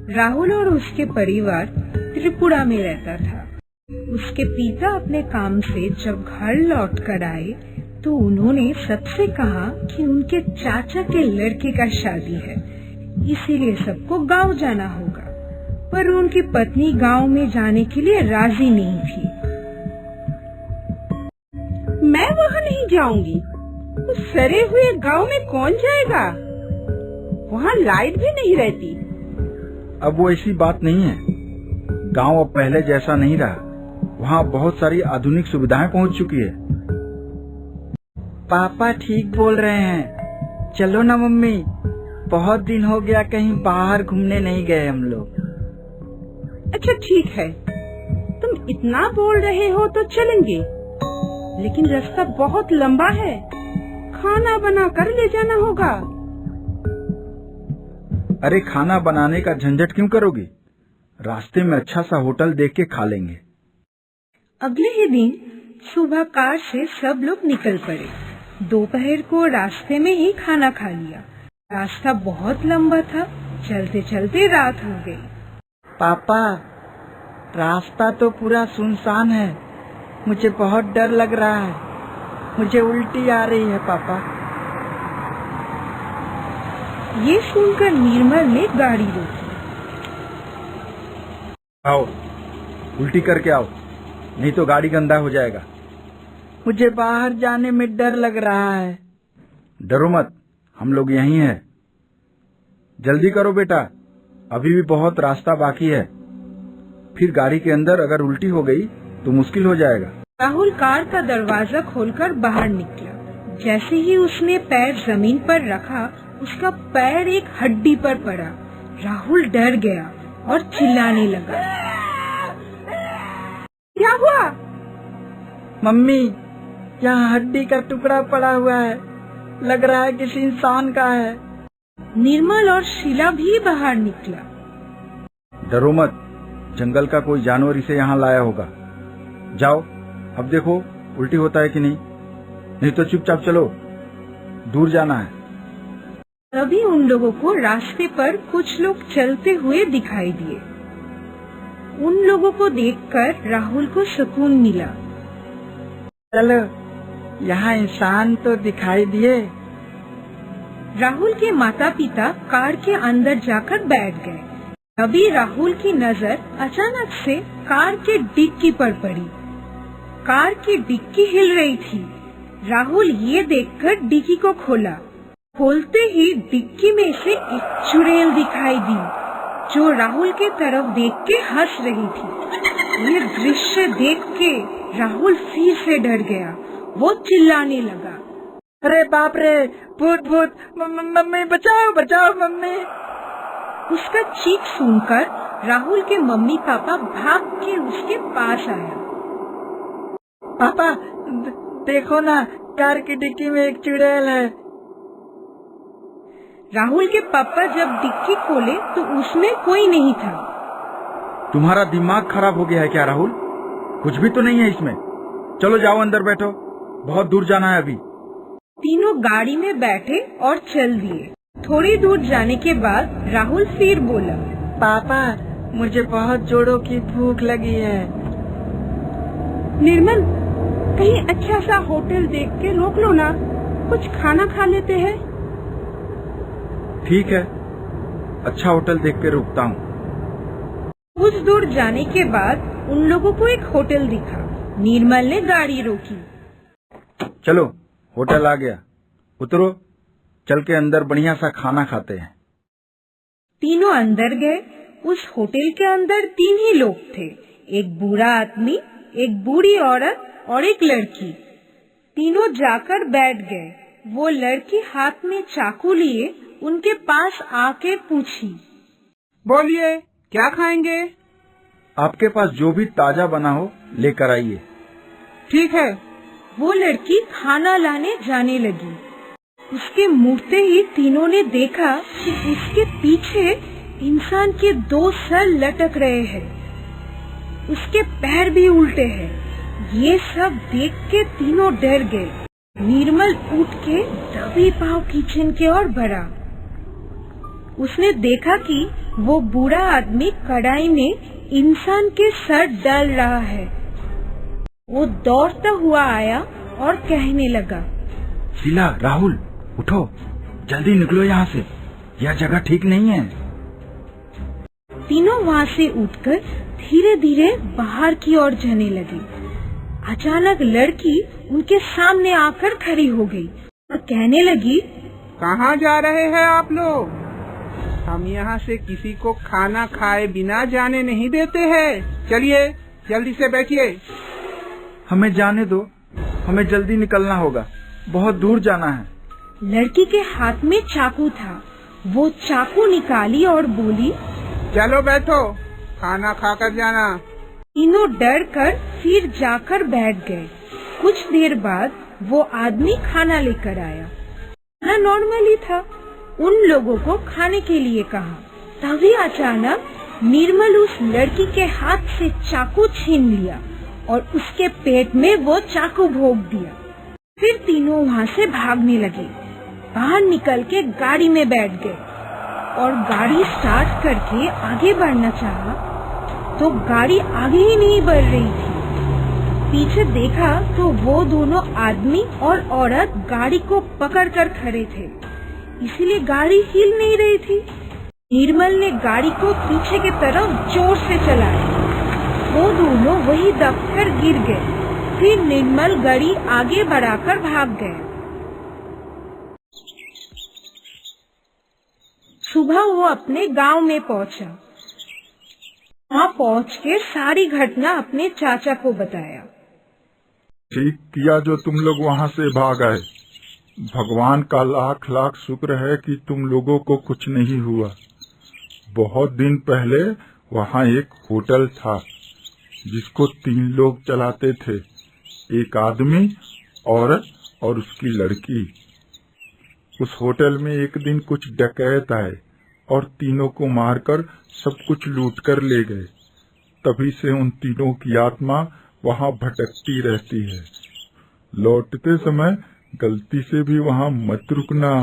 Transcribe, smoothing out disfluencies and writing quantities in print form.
राहुल और उसके परिवार त्रिपुरा में रहता था। उसके पिता अपने काम से जब घर लौट कर आए तो उन्होंने सबसे कहा कि उनके चाचा के लड़के का शादी है, इसीलिए सबको गांव जाना होगा। पर उनकी पत्नी गांव में जाने के लिए राजी नहीं थी। मैं वहाँ नहीं जाऊंगी, उस सड़े हुए गांव में कौन जाएगा? वहाँ लाइट भी नहीं रहती। अब वो ऐसी बात नहीं है, गांव अब पहले जैसा नहीं रहा। वहाँ बहुत सारी आधुनिक सुविधाएं पहुँच चुकी है। पापा ठीक बोल रहे हैं, चलो ना मम्मी, बहुत दिन हो गया कहीं बाहर घूमने नहीं गए हम लोग। अच्छा ठीक है, तुम इतना बोल रहे हो तो चलेंगे, लेकिन रास्ता बहुत लंबा है, खाना बना कर ले जाना होगा। अरे खाना बनाने का झंझट क्यों करोगी? रास्ते में अच्छा सा होटल देख के खा लेंगे। अगले ही दिन सुबह कार से सब लोग निकल पड़े। दोपहर को रास्ते में ही खाना खा लिया। रास्ता बहुत लंबा था, चलते चलते रात हो गई। पापा, रास्ता तो पूरा सुनसान है, मुझे बहुत डर लग रहा है, मुझे उल्टी आ रही है पापा। ये सुनकर निर्मल ने गाड़ी रोकी। आओ, उल्टी करके आओ, नहीं तो गाड़ी गंदा हो जाएगा। मुझे बाहर जाने में डर लग रहा है। डरो मत, हम लोग यहीं हैं। जल्दी करो बेटा, अभी भी बहुत रास्ता बाकी है। फिर गाड़ी के अंदर अगर उल्टी हो गई तो मुश्किल हो जाएगा। राहुल कार का दरवाजा खोलकर बाहर निकला। जैसे ही उसने पैर जमीन पर रखा, उसका पैर एक हड्डी पर पड़ा। राहुल डर गया और चिल्लाने लगा। क्या हुआ? मम्मी, यहाँ हड्डी का टुकड़ा पड़ा हुआ है, लग रहा है किसी इंसान का है। निर्मल और शीला भी बाहर निकला। डरो मत, जंगल का कोई जानवर इसे यहाँ लाया होगा। जाओ, अब देखो उल्टी होता है कि नहीं तो चुपचाप चलो, दूर जाना है। तभी उन लोगों को रास्ते पर कुछ लोग चलते हुए दिखाई दिए। उन लोगों को देखकर राहुल को सुकून मिला। चलो, यहाँ इंसान तो दिखाई दिए। राहुल के माता पिता कार के अंदर जाकर बैठ गए। तभी राहुल की नजर अचानक से कार के डिक्की पर पड़ी। कार की डिक्की हिल रही थी। राहुल ये देखकर डिक्की को खोला। खोलते ही डिक्की में से एक चुड़ैल दिखाई दी, जो राहुल के तरफ देख के हंस रही थी। ये दृश्य देख के राहुल फिर से डर गया। वो चिल्लाने लगा, अरे बाप रे, भूत भूत, मम्मी बचाओ बचाओ मम्मी। उसका चीख सुनकर राहुल के मम्मी पापा भाग के उसके पास आया। पापा, देखो ना, कार की डिक्की में एक चुड़ैल है। राहुल के पापा जब डिक्की खोले तो उसमें कोई नहीं था। तुम्हारा दिमाग खराब हो गया है क्या राहुल? कुछ भी तो नहीं है इसमें। चलो जाओ अंदर बैठो, बहुत दूर जाना है अभी। तीनों गाड़ी में बैठे और चल दिए। थोड़ी दूर जाने के बाद राहुल फिर बोला, पापा, मुझे बहुत जोरों की भूख लगी है। निर्मल, कहीं अच्छा सा होटल देख के रोक लो ना, कुछ खाना खा लेते हैं। ठीक है, अच्छा होटल देख के रुकता हूँ। कुछ दूर जाने के बाद उन लोगों को एक होटल दिखा। निर्मल ने गाड़ी रोकी। चलो, होटल आ गया, उतरो, चल के अंदर बढ़िया सा खाना खाते हैं। तीनों अंदर गए। उस होटल के अंदर 3 ही लोग थे, एक बूढ़ा आदमी, एक बूढ़ी औरत और एक लड़की। तीनों जाकर बैठ गए। वो लड़की हाथ में चाकू लिए उनके पास आके पूछी, बोलिए क्या खाएंगे? आपके पास जो भी ताजा बना हो लेकर आइए। ठीक है। वो लड़की खाना लाने जाने लगी। उसके मुड़ते ही तीनों ने देखा कि उसके पीछे इंसान के 2 सर लटक रहे हैं। उसके पैर भी उल्टे हैं। ये सब देख के तीनों डर गए। निर्मल उठ के दबे पांव किचन की ओर बढ़ा। उसने देखा कि वो बूढ़ा आदमी कढ़ाई में इंसान के सर डाल रहा है। वो दौड़ता हुआ आया और कहने लगा, शीला, राहुल, उठो, जल्दी निकलो यहाँ से, यह जगह ठीक नहीं है। तीनों वहाँ से उठकर धीरे धीरे बाहर की ओर जाने लगे। अचानक लड़की उनके सामने आकर खड़ी हो गई और कहने लगी, कहाँ जा रहे हैं आप लोग? हम यहाँ से किसी को खाना खाए बिना जाने नहीं देते हैं। चलिए, जल्दी से बैठिए। हमें जाने दो, हमें जल्दी निकलना होगा, बहुत दूर जाना है। लड़की के हाथ में चाकू था। वो चाकू निकाली और बोली, चलो बैठो, खाना खाकर जाना। तीनों डर कर फिर जाकर बैठ गए। कुछ देर बाद वो आदमी खाना लेकर आया। खाना नॉर्मली था। उन लोगों को खाने के लिए कहा। तभी अचानक निर्मल उस लड़की के हाथ से चाकू छीन लिया और उसके पेट में वो चाकू भोंक दिया। फिर तीनों वहाँ से भागने लगे। बाहर निकल के गाड़ी में बैठ गए और गाड़ी स्टार्ट करके आगे बढ़ना चाहा तो गाड़ी आगे ही नहीं बढ़ रही थी। पीछे देखा तो वो दोनों आदमी और औरत गाड़ी को पकड़कर खड़े थे, इसीलिए गाड़ी हिल नहीं रही थी। निर्मल ने गाड़ी को पीछे की तरफ जोर से चलाया। वो दोनों वही दबकर गिर गए। फिर निर्मल गाड़ी आगे बढ़ाकर भाग गए। सुबह वो अपने गांव में पहुंचा। वहाँ पहुँच के सारी घटना अपने चाचा को बताया। ठीक किया जो तुम लोग वहाँ से भाग आए। भगवान का लाख लाख शुक्र है कि तुम लोगों को कुछ नहीं हुआ। बहुत दिन पहले वहाँ एक होटल था जिसको 3 लोग चलाते थे, एक आदमी, औरत और उसकी लड़की। उस होटल में एक दिन कुछ डकैत आए और तीनों को मारकर सब कुछ लूट कर ले गए। तभी से उन तीनों की आत्मा वहाँ भटकती रहती है। लौटते समय गलती से भी वहाँ मत रुकना।